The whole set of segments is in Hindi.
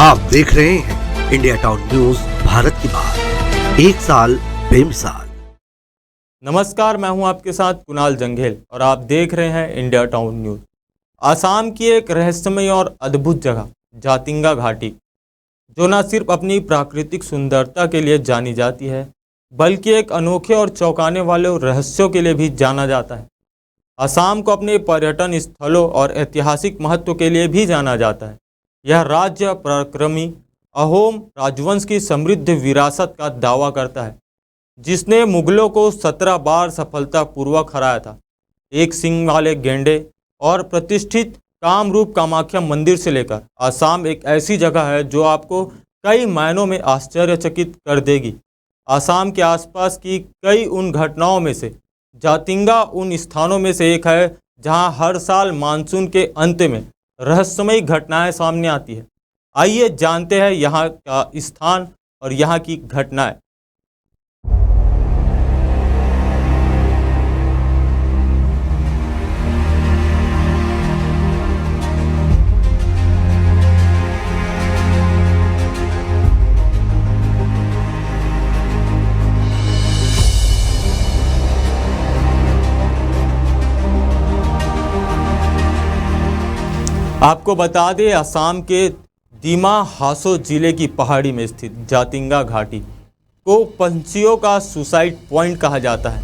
आप देख रहे हैं इंडिया टाउन न्यूज, भारत की बात, एक साल बेमिसाल। नमस्कार, मैं हूं आपके साथ कुणाल जंघेल और आप देख रहे हैं इंडिया टाउन न्यूज। आसाम की एक रहस्यमय और अद्भुत जगह जातिंगा घाटी, जो न सिर्फ अपनी प्राकृतिक सुंदरता के लिए जानी जाती है, बल्कि एक अनोखे और चौंकाने वाले रहस्यों के लिए भी जाना जाता है। असम को अपने पर्यटन स्थलों और ऐतिहासिक महत्व के लिए भी जाना जाता है। यह राज्य पराक्रमी अहोम राजवंश की समृद्ध विरासत का दावा करता है, जिसने मुगलों को 17 बार सफलतापूर्वक हराया था। एक सींग वाले गेंडे और प्रतिष्ठित कामरूप कामाख्या मंदिर से लेकर असम एक ऐसी जगह है जो आपको कई मायनों में आश्चर्यचकित कर देगी। असम के आसपास की कई उन घटनाओं में से जातिंगा उन स्थानों में से एक है जहां हर साल मानसून के अंत में रहस्यमयी घटनाएं सामने आती है। आइए जानते हैं यहाँ का स्थान और यहाँ की घटनाएं। आपको बता दें, असम के दीमा हासो जिले की पहाड़ी में स्थित जातिंगा घाटी को पंछियों का सुसाइड पॉइंट कहा जाता है।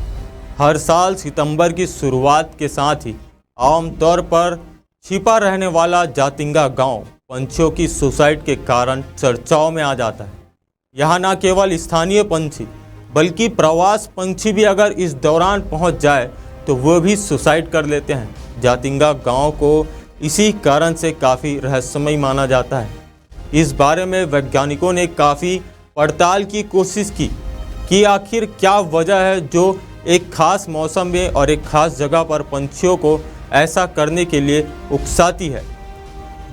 हर साल सितंबर की शुरुआत के साथ ही आमतौर पर छिपा रहने वाला जातिंगा गांव पंछियों की सुसाइड के कारण चर्चाओं में आ जाता है। यहाँ न केवल स्थानीय पंछी बल्कि प्रवास पंछी भी अगर इस दौरान पहुँच जाए तो वो भी सुसाइड कर लेते हैं। जातिंगा गाँव को इसी कारण से काफ़ी रहस्यमय माना जाता है। इस बारे में वैज्ञानिकों ने काफ़ी पड़ताल की कोशिश की कि आखिर क्या वजह है जो एक खास मौसम में और एक खास जगह पर पंछियों को ऐसा करने के लिए उकसाती है।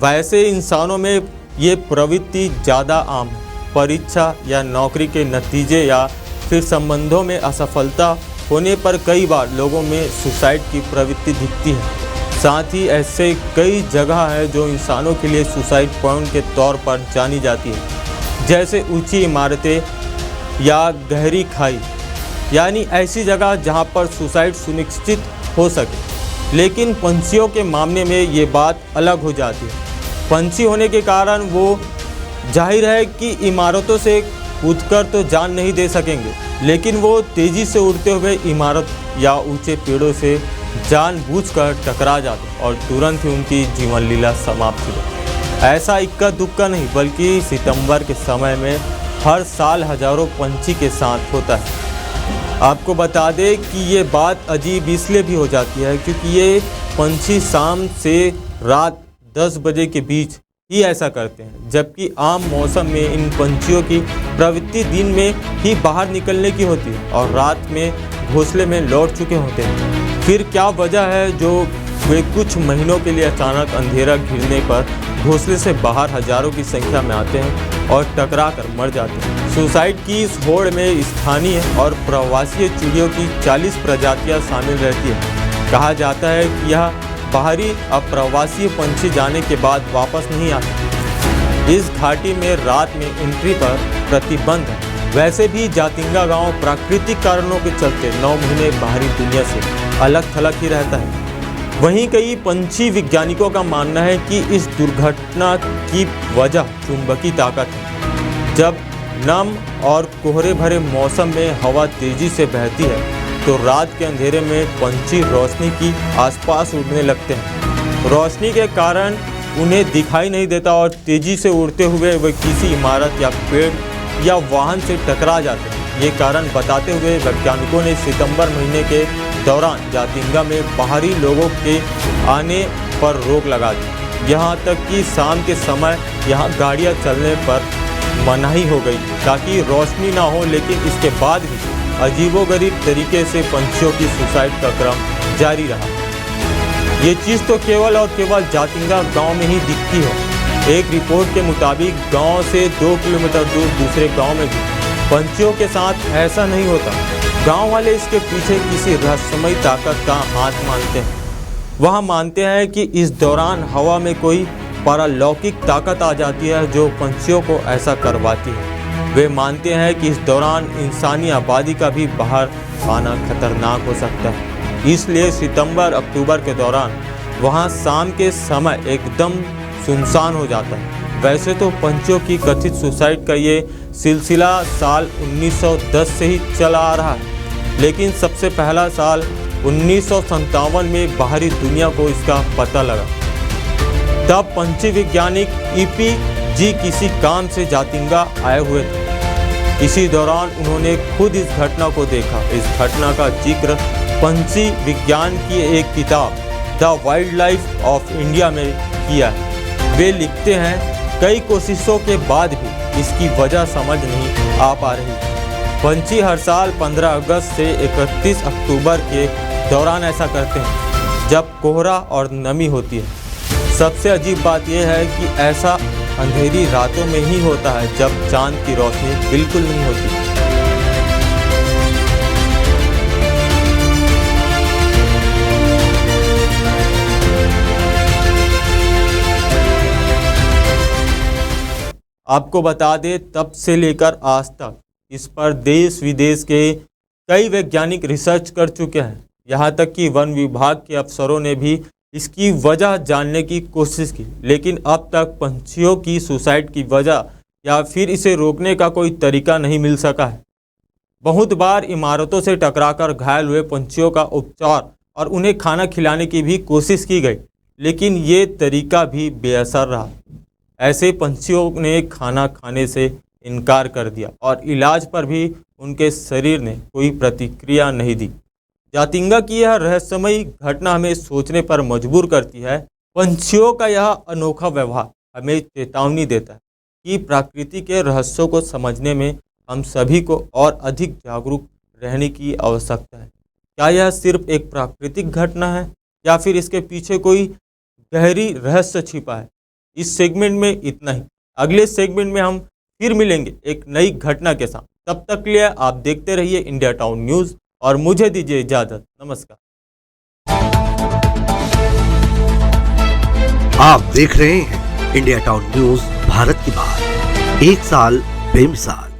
वैसे इंसानों में ये प्रवृत्ति ज़्यादा आम है। परीक्षा या नौकरी के नतीजे या फिर संबंधों में असफलता होने पर कई बार लोगों में सुसाइड की प्रवृत्ति दिखती है। साथ ही ऐसे कई जगह है जो इंसानों के लिए सुसाइड पॉइंट के तौर पर जानी जाती है, जैसे ऊंची इमारतें या गहरी खाई, यानी ऐसी जगह जहां पर सुसाइड सुनिश्चित हो सके। लेकिन पंछियों के मामले में ये बात अलग हो जाती है। पंछी होने के कारण वो जाहिर है कि इमारतों से कूदकर तो जान नहीं दे सकेंगे, लेकिन वो तेज़ी से उड़ते हुए इमारत या ऊंचे पेड़ों से जानबूझकर टकरा जाते और तुरंत ही उनकी जीवन लीला समाप्त हो जाती। ऐसा इक्का दुक्का नहीं, बल्कि सितंबर के समय में हर साल हजारों पंछी के साथ होता है। आपको बता दें कि ये बात अजीब इसलिए भी हो जाती है क्योंकि ये पंछी शाम से रात 10 बजे के बीच ही ऐसा करते हैं, जबकि आम मौसम में इन पंछियों की प्रवृत्ति दिन में ही बाहर निकलने की होती है और रात में घोंसले में लौट चुके होते हैं। फिर क्या वजह है जो वे कुछ महीनों के लिए अचानक अंधेरा घिरने पर घोंसले से बाहर हजारों की संख्या में आते हैं और टकरा कर मर जाते हैं। सुसाइड की इस होड़ में स्थानीय और प्रवासी चिड़ियों की 40 प्रजातियां शामिल रहती है। कहा जाता है कि यह बाहरी अप्रवासी पंछी जाने के बाद वापस नहीं आते। इस घाटी में रात में एंट्री पर प्रतिबंध है। वैसे भी जातिंगा गांव प्राकृतिक कारणों के चलते 9 महीने बाहरी दुनिया से अलग थलग ही रहता है। वहीं कई पंछी वैज्ञानिकों का मानना है कि इस दुर्घटना की वजह चुंबकीय ताकत है। जब नम और कोहरे भरे मौसम में हवा तेजी से बहती है तो रात के अंधेरे में पंछी रोशनी की आसपास उड़ने लगते हैं। रोशनी के कारण उन्हें दिखाई नहीं देता और तेजी से उड़ते हुए वे किसी इमारत या पेड़ या वाहन से टकरा जाते हैं। ये कारण बताते हुए वैज्ञानिकों ने सितंबर महीने के दौरान जातिंगा में बाहरी लोगों के आने पर रोक लगा दी। यहाँ तक कि शाम के समय यहाँ गाड़ियाँ चलने पर मनाही हो गई ताकि रोशनी ना हो, लेकिन इसके बाद भी अजीबोगरीब तरीके से पंछियों की सुसाइड का क्रम जारी रहा। ये चीज़ तो केवल और केवल जातिंगा गांव में ही दिखती है। एक रिपोर्ट के मुताबिक गांव से 2 किलोमीटर दूर दूसरे गांव में भी पंछियों के साथ ऐसा नहीं होता। गांव वाले इसके पीछे किसी रहस्यमयी ताकत का हाथ मानते हैं। वह मानते हैं कि इस दौरान हवा में कोई पारलौकिक ताकत आ जाती है जो पंछियों को ऐसा करवाती है। वे मानते हैं कि इस दौरान इंसानी आबादी का भी बाहर आना खतरनाक हो सकता है, इसलिए सितंबर अक्टूबर के दौरान वहां शाम के समय एकदम सुनसान हो जाता है। वैसे तो पंछियों की कथित सुसाइड का ये सिलसिला साल 1910 से ही चला आ रहा है, लेकिन सबसे पहला साल 1957 में बाहरी दुनिया को इसका पता लगा। तब पंछी वैज्ञानिक ईपी जी किसी काम से जातिंगा आए हुए थे। इसी दौरान उन्होंने खुद इस घटना को देखा। इस घटना का जिक्र पंछी विज्ञान की एक किताब the wild life of India में किया है। वे लिखते हैं, कई कोशिशों के बाद भी इसकी वजह समझ नहीं आ पा रही। पंछी हर साल 15 अगस्त से 31 अक्टूबर के दौरान ऐसा करते हैं, जब कोहरा और नमी होती है। सबसे अजीब बात यह है कि ऐसा अंधेरी रातों में ही होता है, जब चांद की रोशनी बिल्कुल नहीं होती। आपको बता दें, तब से लेकर आज तक इस पर देश विदेश के कई वैज्ञानिक रिसर्च कर चुके हैं। यहाँ तक कि वन विभाग के अफसरों ने भी इसकी वजह जानने की कोशिश की, लेकिन अब तक पंछियों की सुसाइड की वजह या फिर इसे रोकने का कोई तरीका नहीं मिल सका है। बहुत बार इमारतों से टकराकर घायल हुए पंछियों का उपचार और उन्हें खाना खिलाने की भी कोशिश की गई, लेकिन ये तरीका भी बेअसर रहा। ऐसे पंछियों ने खाना खाने से इनकार कर दिया और इलाज पर भी उनके शरीर ने कोई प्रतिक्रिया नहीं दी। जातिंगा की यह रहस्यमयी घटना हमें सोचने पर मजबूर करती है। पंछियों का यह अनोखा व्यवहार हमें चेतावनी देता है कि प्रकृति के रहस्यों को समझने में हम सभी को और अधिक जागरूक रहने की आवश्यकता है। क्या यह सिर्फ एक प्राकृतिक घटना है या फिर इसके पीछे कोई गहरी रहस्य छिपा है? इस सेगमेंट में इतना ही। अगले सेगमेंट में हम फिर मिलेंगे एक नई घटना के साथ। तब तक के लिए आप देखते रहिए इंडिया टाउन न्यूज़ और मुझे दीजिए इजाज़त। नमस्कार। आप देख रहे हैं इंडिया टाउन न्यूज़, भारत की बात, एक साल बेमिसाल।